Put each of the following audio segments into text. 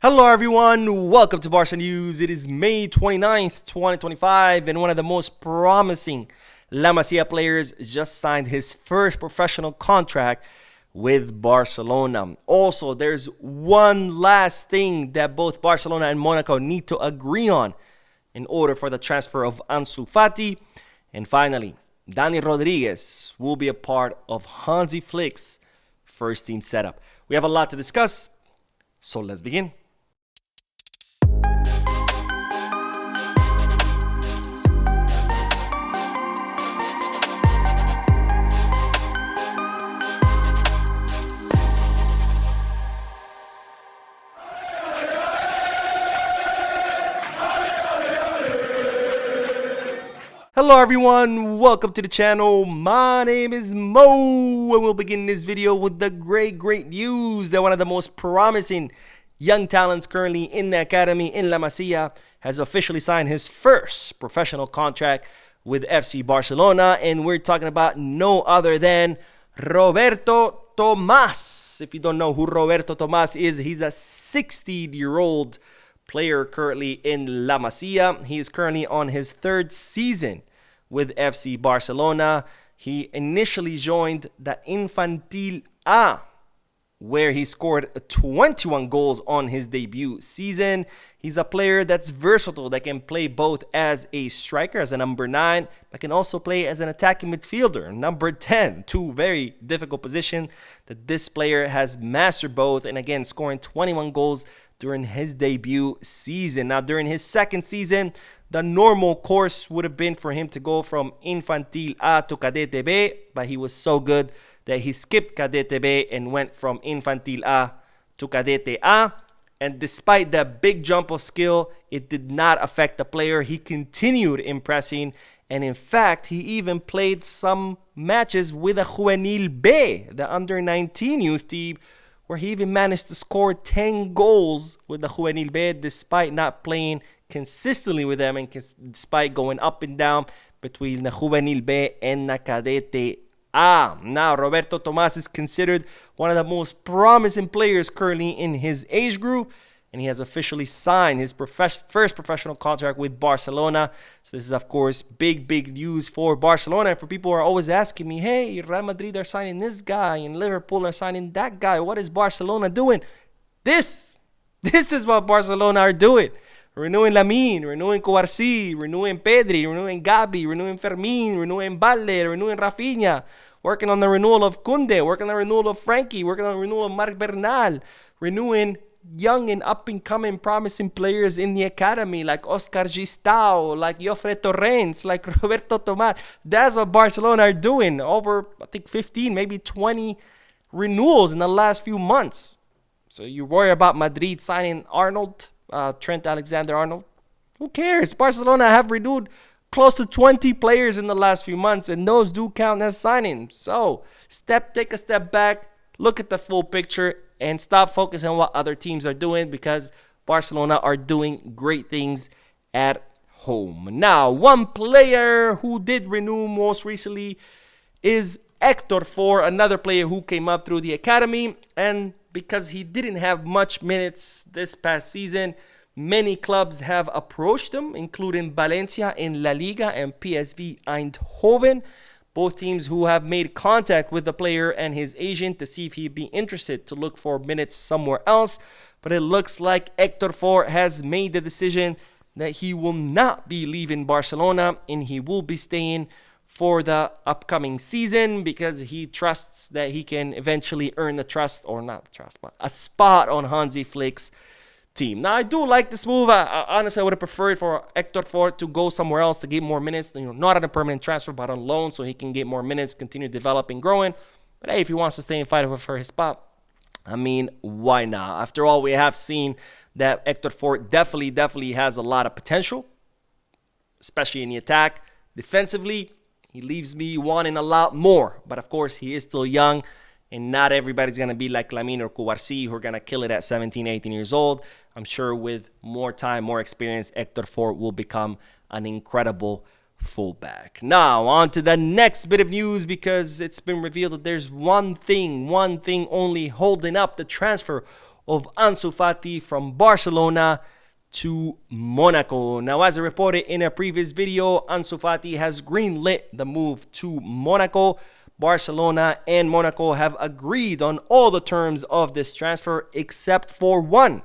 Hello everyone, welcome to Barca News. It is May 29th, 2025, and one of the most promising La Masia players just signed his first professional contract with Barcelona. Also, there's one last thing that both Barcelona and Monaco need to agree on in order for the transfer of Ansu Fati. And finally, Dani Rodriguez will be a part of Hansi Flick's first team setup. We have a lot to discuss, so let's begin. Hello everyone, welcome to the channel. My name is Mo, and we'll begin this video with the great news that one of the most promising young talents currently in the academy in La Masia has officially signed his first professional contract with FC Barcelona, and we're talking about no other than Roberto Tomas. If you don't know who Roberto Tomas is, he's a 60-year-old player currently in La Masia. He is currently on his third season with FC Barcelona. He initially joined the Infantil A, where he scored 21 goals on his debut season. He's a player that's versatile, that can play both as a striker, as a number 9, but can also play as an attacking midfielder, number 10. Two very difficult positions that this player has mastered both, and again, scoring 21 goals during his debut season. Now, during his second season, the normal course would have been for him to go from Infantil A to Cadete B, but he was so good that he skipped Cadete B and went from Infantil A to Cadete A. And despite that big jump of skill, it did not affect the player. He continued impressing, and in fact, he even played some matches with a Juvenil B, the under-19 youth team, where he even managed to score 10 goals with the Juvenil B despite not playing consistently with them, and despite going up and down between the Juvenil B and the Cadete A. Now, Roberto Tomas is considered one of the most promising players currently in his age group, and he has officially signed his first professional contract with Barcelona. So this is, of course, big news for Barcelona. And for people who are always asking me, hey, Real Madrid are signing this guy and Liverpool are signing that guy, what is Barcelona doing? This is what Barcelona are doing. Renewing Lamine, renewing Cubarsí, renewing Pedri, renewing Gabi, renewing Fermin, renewing Valle, renewing Rafinha, working on the renewal of Kunde, working on the renewal of Frankie, working on the renewal of Marc Bernal, renewing young and up-and-coming promising players in the academy like Oscar Gistao, like Jofre Torrents, like Roberto Tomas. That's what Barcelona are doing. Over, I think, 15, maybe 20 renewals in the last few months. So you worry about Madrid signing Arnold, Trent Alexander-Arnold? Who cares? Barcelona have renewed close to 20 players in the last few months, and those do count as signings. So take a step back, look at the full picture, and stop focusing on what other teams are doing, because Barcelona are doing great things at home. Now, one player who did renew most recently is Ector Forn, another player who came up through the academy, and because he didn't have much minutes this past season, many clubs have approached him, including Valencia in La Liga and PSV Eindhoven, both teams who have made contact with the player and his agent to see if he'd be interested to look for minutes somewhere else. But it looks like Ector Forn has made the decision that he will not be leaving Barcelona, and he will be staying for the upcoming season, because he trusts that he can eventually earn the trust, or not the trust, but a spot on Hansi Flick's team. Now, I do like this move. Honestly, I would have preferred for Ector Forn to go somewhere else to get more minutes, not on a permanent transfer, but on loan, so he can get more minutes, continue developing, growing. But hey, if he wants to stay and fight for his spot, I mean, why not? After all, we have seen that Ector Forn definitely has a lot of potential, especially in the attack. Defensively, he leaves me wanting a lot more. But of course, he is still young, and not everybody's going to be like Lamine or Cubarsí, who are going to kill it at 17, 18 years old. I'm sure with more time, more experience, Ector Forn will become an incredible fullback. Now, on to the next bit of news, because it's been revealed that there's one thing only holding up the transfer of Ansu Fati from Barcelona to Monaco. Now, as I reported in a previous video, Ansu Fati has greenlit the move to Monaco. Barcelona and Monaco have agreed on all the terms of this transfer except for one.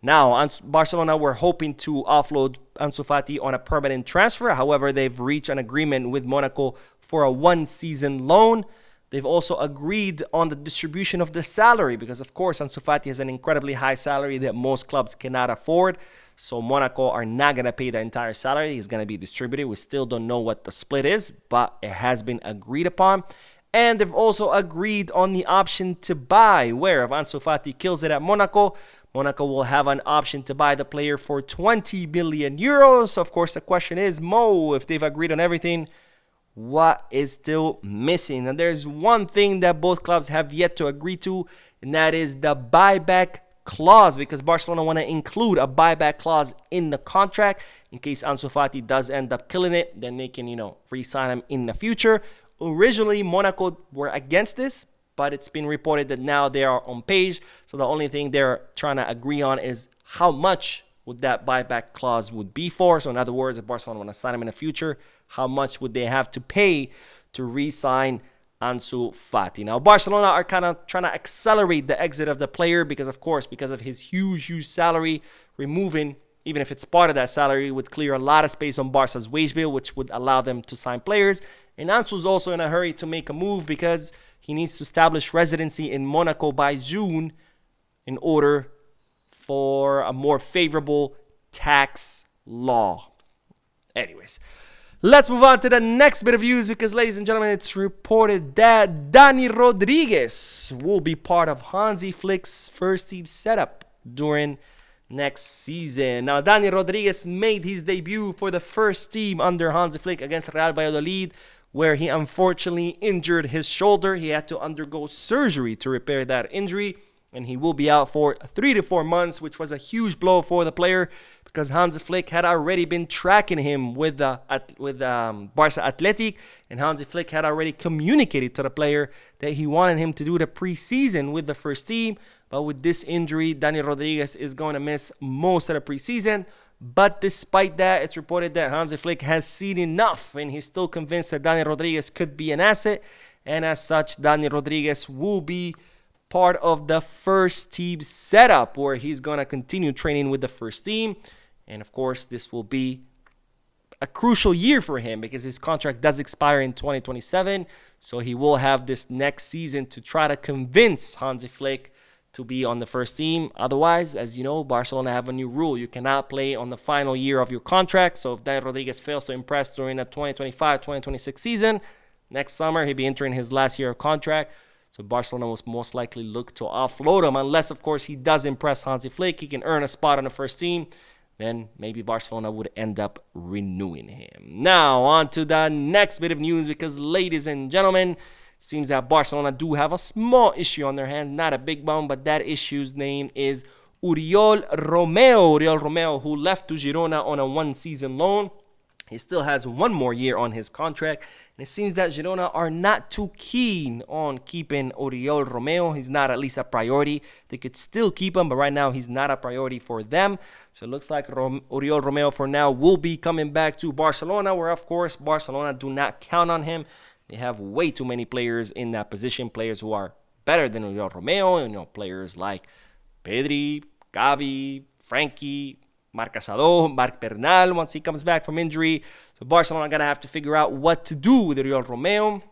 Now, Barcelona were hoping to offload Ansu Fati on a permanent transfer. However, they've reached an agreement with Monaco for a one-season loan. They've also agreed on the distribution of the salary because, of course, Ansu Fati has an incredibly high salary that most clubs cannot afford. So Monaco are not going to pay the entire salary. It's going to be distributed. We still don't know what the split is, but it has been agreed upon. And they've also agreed on the option to buy, where if Ansu Fati kills it at Monaco, Monaco will have an option to buy the player for 20 billion euros. Of course, the question is, Mo, if they've agreed on everything, what is still missing? And there's one thing that both clubs have yet to agree to, and that is the buyback clause, because Barcelona want to include a buyback clause in the contract in case Ansu Fati does end up killing it. Then they can, re-sign him in the future. Originally, Monaco were against this, but it's been reported that now they are on page. So the only thing they're trying to agree on is how much would that buyback clause would be for. So in other words, if Barcelona want to sign him in the future, how much would they have to pay to re-sign Ansu Fati? Now, Barcelona are kind of trying to accelerate the exit of the player because, of course, because of his huge salary, removing, even if it's part of that salary, would clear a lot of space on Barca's wage bill, which would allow them to sign players. And Ansu's also in a hurry to make a move because he needs to establish residency in Monaco by June in order for a more favorable tax law. Anyways, let's move on to the next bit of news because, ladies and gentlemen, it's reported that Dani Rodriguez will be part of Hansi Flick's first team setup during next season. Now, Dani Rodriguez made his debut for the first team under Hansi Flick against Real Valladolid, where he unfortunately injured his shoulder. He had to undergo surgery to repair that injury, and he will be out for 3 to 4 months, which was a huge blow for the player because Hansi Flick had already been tracking him with Barca Athletic, and Hansi Flick had already communicated to the player that he wanted him to do the preseason with the first team. But with this injury, Dani Rodriguez is going to miss most of the preseason. But despite that, it's reported that Hansi Flick has seen enough, and he's still convinced that Dani Rodriguez could be an asset. And as such, Dani Rodriguez will be part of the first team setup, where he's going to continue training with the first team. And of course, this will be a crucial year for him because his contract does expire in 2027. So he will have this next season to try to convince Hansi Flick to be on the first team. Otherwise, as you know, Barcelona have a new rule. You cannot play on the final year of your contract. So if Dani Rodriguez fails to impress during the 2025-2026 season, next summer he'll be entering his last year of contract. So Barcelona will most likely look to offload him unless, of course, he does impress Hansi Flick. He can earn a spot on the first team. Then maybe Barcelona would end up renewing him. Now, on to the next bit of news because, ladies and gentlemen, seems that Barcelona do have a small issue on their hands, not a big one, but that issue's name is Uriel Romeo. Uriel Romeo, who left to Girona on a one-season loan. He still has one more year on his contract, and it seems that Girona are not too keen on keeping Uriel Romeo. He's not at least a priority. They could still keep him, but right now he's not a priority for them. So it looks like Uriel Romeo for now will be coming back to Barcelona, where of course Barcelona do not count on him. They have way too many players in that position, players who are better than Uriel Romeo, players like Pedri, Gavi, Frankie, Marc Casado, Marc Bernal once he comes back from injury. So Barcelona are going to have to figure out what to do with Uriel Romeo.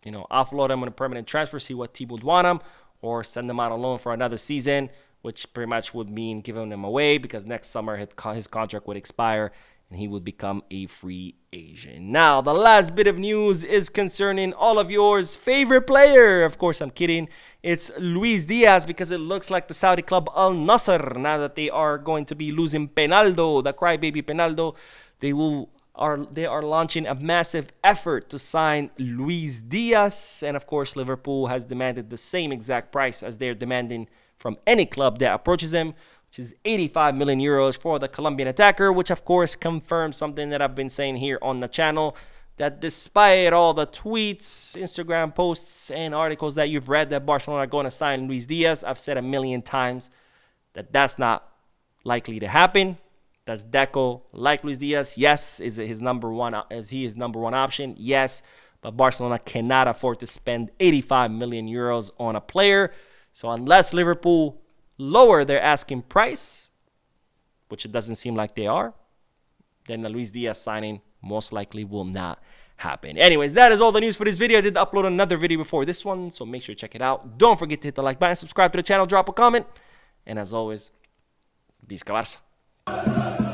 Offload him on a permanent transfer, see what team would want him, or send him out on loan for another season, which pretty much would mean giving him away because next summer his contract would expire and he would become a free agent. Now, the last bit of news is concerning all of yours favorite player. Of course, I'm kidding. It's Luis Diaz because it looks like the Saudi club Al Nassr, now that they are going to be losing Penaldo, the crybaby Penaldo, they are launching a massive effort to sign Luis Diaz. And of course, Liverpool has demanded the same exact price as they're demanding from any club that approaches him, which is 85 million euros for the Colombian attacker, which of course confirms something that I've been saying here on the channel, that despite all the tweets, Instagram posts, and articles that you've read that Barcelona are going to sign Luis Diaz, I've said a million times that that's not likely to happen. Does Deco like Luis Diaz? Yes. Is he his number one option? Yes. But Barcelona cannot afford to spend 85 million euros on a player. So unless Liverpool lower their asking price, which it doesn't seem like they are, then the Luis Diaz signing most likely will not happen. Anyways, that is all the news for this video. I did upload another video before this one, so make sure to check it out. Don't forget to hit the like button, subscribe to the channel, drop a comment, and as always, Visca Barça.